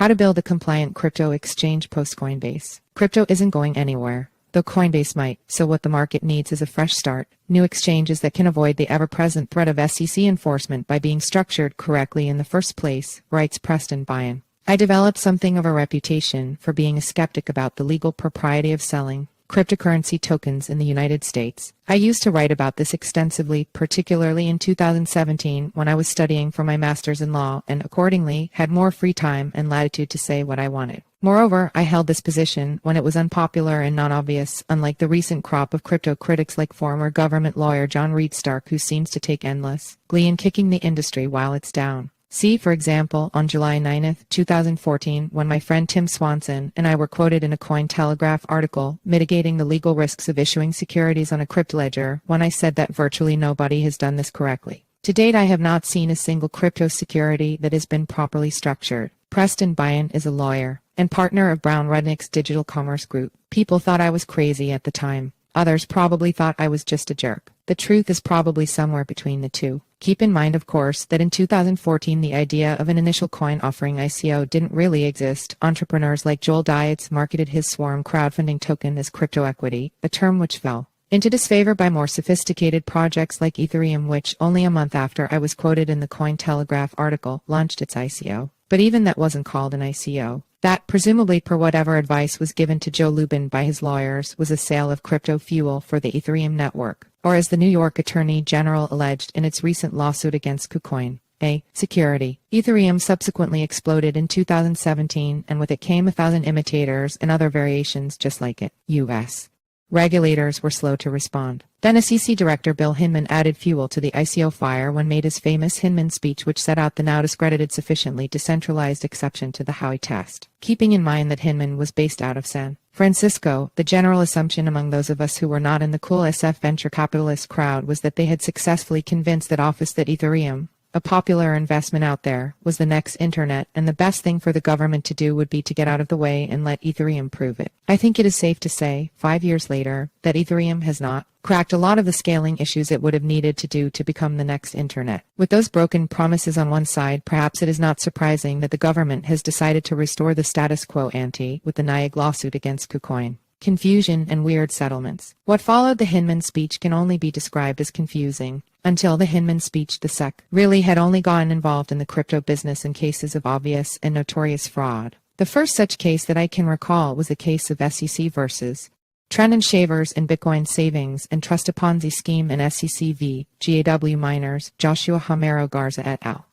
How to build a compliant crypto exchange post-Coinbase. Crypto isn't going anywhere, though Coinbase might, so what the market needs is a fresh start. New exchanges that can avoid the ever-present threat of SEC enforcement by being structured correctly in the first place, writes Preston Byrne. I developed something of a reputation for being a skeptic about the legal propriety of selling cryptocurrency tokens in the United States. I used to write about this extensively, particularly in 2017 when I was studying for my master's in law and accordingly had more free time and latitude to say what I wanted. Moreover, I held this position when it was unpopular and non-obvious, unlike the recent crop of crypto critics like former government lawyer John Reed Stark, who seems to take endless glee in kicking the industry while it's down. See, for example, on July 9, 2014, when my friend Tim Swanson and I were quoted in a CoinTelegraph article mitigating the legal risks of issuing securities on a Cryptoledger, when I said that virtually nobody has done this correctly. To date, I have not seen a single crypto security that has been properly structured. Preston Byrne is a lawyer and partner of Brown Rudnick's Digital Commerce Group. People thought I was crazy at the time. Others probably thought I was just a jerk. The truth is probably somewhere between the two. Keep in mind, of course, that in 2014 the idea of an initial coin offering ICO didn't really exist. Entrepreneurs like Joel Dietz marketed his Swarm crowdfunding token as crypto equity, a term which fell into disfavor by more sophisticated projects like Ethereum, which, only a month after I was quoted in the CoinTelegraph article, launched its ICO. But even that wasn't called an ICO. That, presumably per whatever advice was given to Joe Lubin by his lawyers, was a sale of crypto fuel for the Ethereum network, or as the New York Attorney General alleged in its recent lawsuit against KuCoin, a security. Ethereum subsequently exploded in 2017, and with it came 1,000 imitators and other variations just like it. U.S. regulators were slow to respond. Then SEC Director Bill Hinman added fuel to the ICO fire when made his famous Hinman speech, which set out the now discredited sufficiently decentralized exception to the Howey test. Keeping in mind that Hinman was based out of San Francisco, the general assumption among those of us who were not in the cool SF venture capitalist crowd was that they had successfully convinced that Ethereum, a popular investment out there, was the next internet, and the best thing for the government to do would be to get out of the way and let Ethereum prove it. I think it is safe to say, 5 years later, that Ethereum has not cracked a lot of the scaling issues it would have needed to do to become the next internet. With those broken promises on one side, perhaps it is not surprising that the government has decided to restore the status quo ante with the NIAG lawsuit against KuCoin. Confusion and weird settlements. What followed the Hinman speech can only be described as confusing. Until the Hinman speech, the SEC really had only gotten involved in the crypto business in cases of obvious and notorious fraud. The first such case that I can recall was the case of SEC versus Trenton Shavers and Bitcoin Savings and Trust, a Ponzi scheme, and SEC v. GAW Miners, Joshua Homero Garza et al.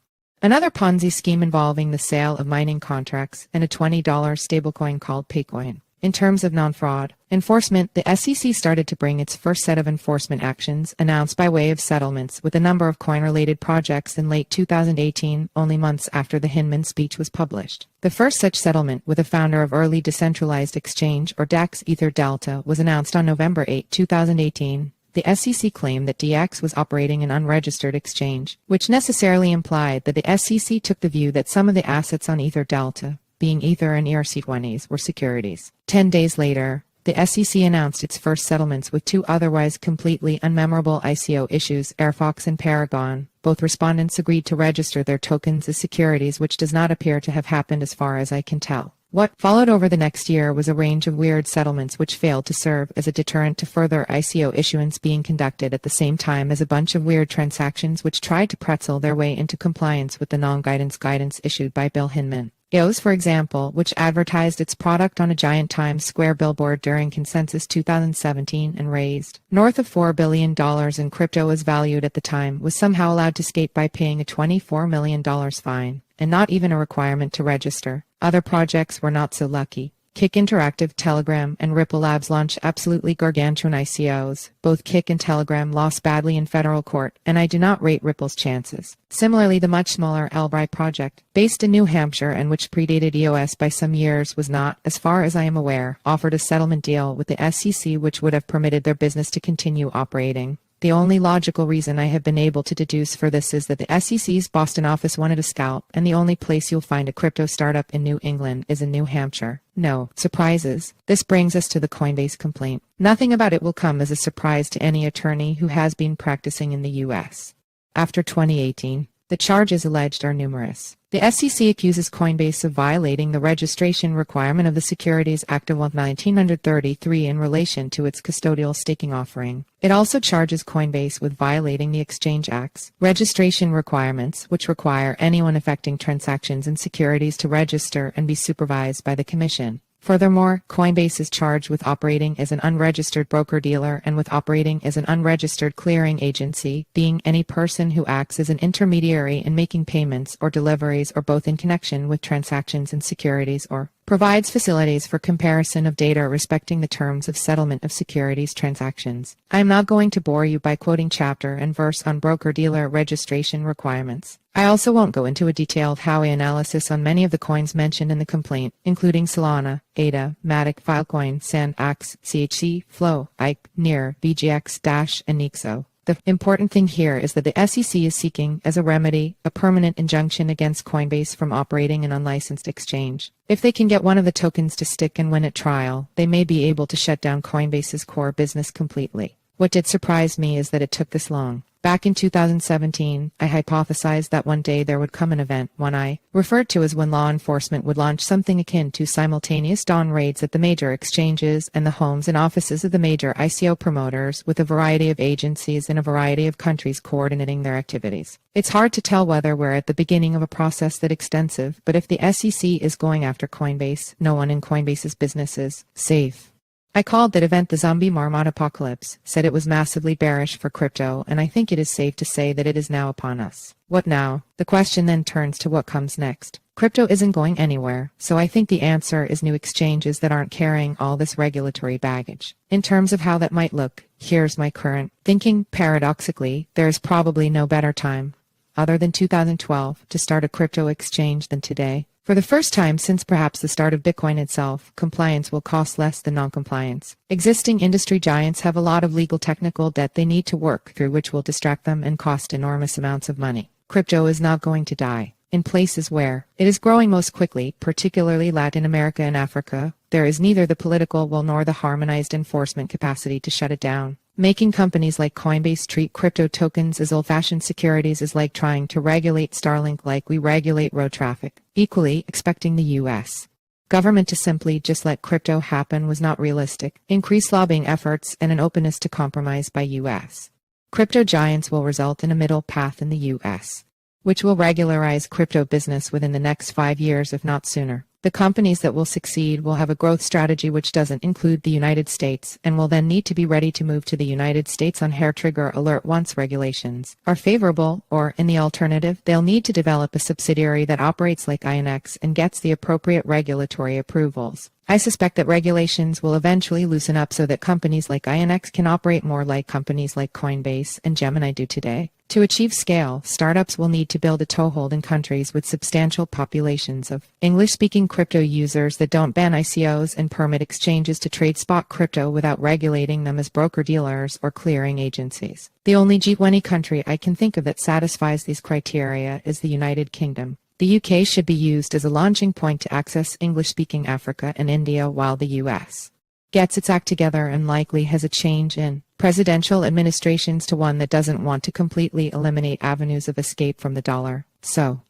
Another Ponzi scheme involving the sale of mining contracts and a $20 stablecoin called Paycoin. In terms of non-fraud enforcement, the SEC started to bring its first set of enforcement actions, announced by way of settlements with a number of coin-related projects in late 2018, only months after the Hinman speech was published. The first such settlement with a founder of Early Decentralized Exchange, or DEX, Ether Delta, was announced on November 8, 2018. The SEC claimed that DX was operating an unregistered exchange, which necessarily implied that the SEC took the view that some of the assets on Ether Delta, being Ether and ERC20s, were securities. 10 days later, the SEC announced its first settlements with two otherwise completely unmemorable ICO issues, Airfox and Paragon. Both respondents agreed to register their tokens as securities, which does not appear to have happened as far as I can tell. What followed over the next year was a range of weird settlements which failed to serve as a deterrent to further ICO issuance being conducted at the same time as a bunch of weird transactions which tried to pretzel their way into compliance with the non-guidance issued by Bill Hinman. EOS, for example, which advertised its product on a giant Times Square billboard during Consensus 2017 and raised north of $4 billion in crypto as valued at the time, was somehow allowed to skate by paying a $24 million fine, and not even a requirement to register. Other projects were not so lucky. Kick Interactive, Telegram, and Ripple Labs launched absolutely gargantuan ICOs. Both Kick and Telegram lost badly in federal court, and I do not rate Ripple's chances. Similarly, the much smaller Elbright project, based in New Hampshire and which predated EOS by some years, was not, as far as I am aware, offered a settlement deal with the SEC which would have permitted their business to continue operating. The only logical reason I have been able to deduce for this is that the SEC's Boston office wanted a scalp, and the only place you'll find a crypto startup in New England is in New Hampshire. No surprises. This brings us to the Coinbase complaint. Nothing about it will come as a surprise to any attorney who has been practicing in the U.S. After 2018, The charges alleged are numerous. The SEC accuses Coinbase of violating the registration requirement of the Securities Act of 1933 in relation to its custodial staking offering. It also charges Coinbase with violating the Exchange Act's registration requirements, which require anyone effecting transactions in securities to register and be supervised by the Commission. Furthermore, Coinbase is charged with operating as an unregistered broker-dealer and with operating as an unregistered clearing agency, being any person who acts as an intermediary in making payments or deliveries or both in connection with transactions in securities or provides facilities for comparison of data respecting the terms of settlement of securities transactions. I am not going to bore you by quoting chapter and verse on broker-dealer registration requirements. I also won't go into a detailed Howey analysis on many of the coins mentioned in the complaint, including Solana, ADA, Matic, Filecoin, Sand, Axe, CHC, Flow, Ike, Near, VGX, Dash, and Nixo. The important thing here is that the SEC is seeking, as a remedy, a permanent injunction against Coinbase from operating an unlicensed exchange. If they can get one of the tokens to stick and win at trial, they may be able to shut down Coinbase's core business completely. What did surprise me is that it took this long. Back in 2017, I hypothesized that one day there would come an event, one I referred to as when law enforcement would launch something akin to simultaneous dawn raids at the major exchanges and the homes and offices of the major ICO promoters, with a variety of agencies in a variety of countries coordinating their activities. It's hard to tell whether we're at the beginning of a process that extensive, but if the SEC is going after Coinbase, no one in Coinbase's business is safe. I called that event the zombie marmot apocalypse, said it was massively bearish for crypto, and I think it is safe to say that it is now upon us. What now? The question then turns to what comes next. Crypto isn't going anywhere, so I think the answer is new exchanges that aren't carrying all this regulatory baggage. In terms of how that might look, here's my current thinking. Paradoxically, there is probably no better time, other than 2012, to start a crypto exchange than today. For the first time since perhaps the start of Bitcoin itself, compliance will cost less than non-compliance. Existing industry giants have a lot of legal technical debt they need to work through, which will distract them and cost enormous amounts of money. Crypto is not going to die. In places where it is growing most quickly, particularly Latin America and Africa, there is neither the political will nor the harmonized enforcement capacity to shut it down. Making companies like Coinbase treat crypto tokens as old-fashioned securities is like trying to regulate Starlink like we regulate road traffic. Equally, expecting the U.S. government to simply just let crypto happen was not realistic. Increased lobbying efforts and an openness to compromise by U.S. crypto giants will result in a middle path in the U.S., which will regularize crypto business within the next 5 years, if not sooner. The companies that will succeed will have a growth strategy which doesn't include the United States, and will then need to be ready to move to the United States on hair-trigger alert once regulations are favorable, or, in the alternative, they'll need to develop a subsidiary that operates like INX and gets the appropriate regulatory approvals. I suspect that regulations will eventually loosen up so that companies like INX can operate more like companies like Coinbase and Gemini do today. To achieve scale, startups will need to build a toehold in countries with substantial populations of English-speaking crypto users that don't ban ICOs and permit exchanges to trade spot crypto without regulating them as broker-dealers or clearing agencies. The only G20 country I can think of that satisfies these criteria is the United Kingdom. The UK should be used as a launching point to access English-speaking Africa and India, while the US gets its act together and likely has a change in presidential administrations to one that doesn't want to completely eliminate avenues of escape from the dollar. So,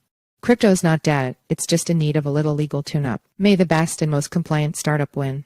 crypto's not dead, it's just in need of a little legal tune-up. May the best and most compliant startup win.